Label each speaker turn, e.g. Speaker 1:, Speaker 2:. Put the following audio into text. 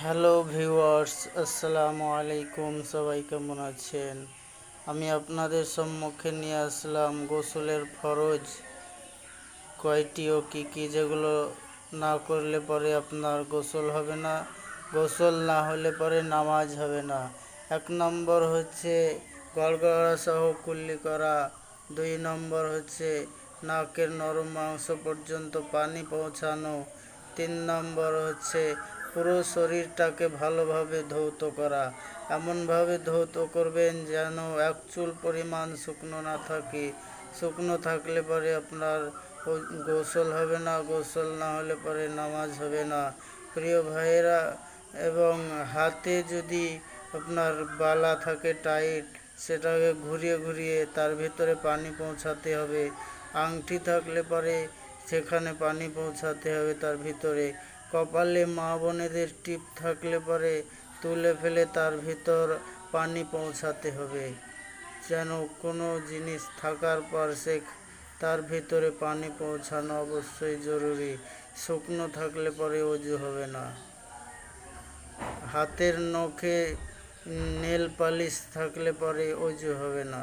Speaker 1: Hello viewers, আসসালামু আলাইকুম। সবাই কেমন আছেন? আমি আপনাদের সম্মুখে নিয়ে আসলাম গোসলের ফরজ কয়টি ও কী কী, যেগুলো না করলে পরে আপনার গোসল হবে না, গোসল না হলে পরে নামাজ হবে না। 1 নম্বর হচ্ছে গড়গড়া সহ কুল্লি করা। 2 নম্বর হচ্ছে নাকের নরম মাংস পর্যন্ত পানি পৌঁছানো। 3 নম্বর হচ্ছে পুরো শরীরটাকে ভালোভাবে ধৌত করা। এমনভাবে ধৌত করবেন যেন এক চুল পরিমাণ শুকনো না থাকে। শুকনো থাকলে পরে আপনার গোসল হবে না, গোসল না হলে পরে নামাজ হবে না। প্রিয় ভাইয়েরা, এবং হাতে যদি আপনার বালা থাকে টাইট, সেটাকে ঘুরিয়ে ঘুরিয়ে তার ভিতরে পানি পৌঁছাতে হবে। আংটি থাকলে পরে সেখানে পানি পৌঁছাতে হবে তার ভিতরে। কপালে মা বোনেদের টিপ থাকলে পরে তুলে ফেলে তার ভিতর পানি পৌঁছাতে হবে। যেন কোনো জিনিস থাকার পর তার ভিতরে পানি পৌঁছানো অবশ্যই জরুরি। শুকনো থাকলে পরে অজু হবে না। হাতের নখে নেল পালিশ থাকলে পরে অজু হবে না।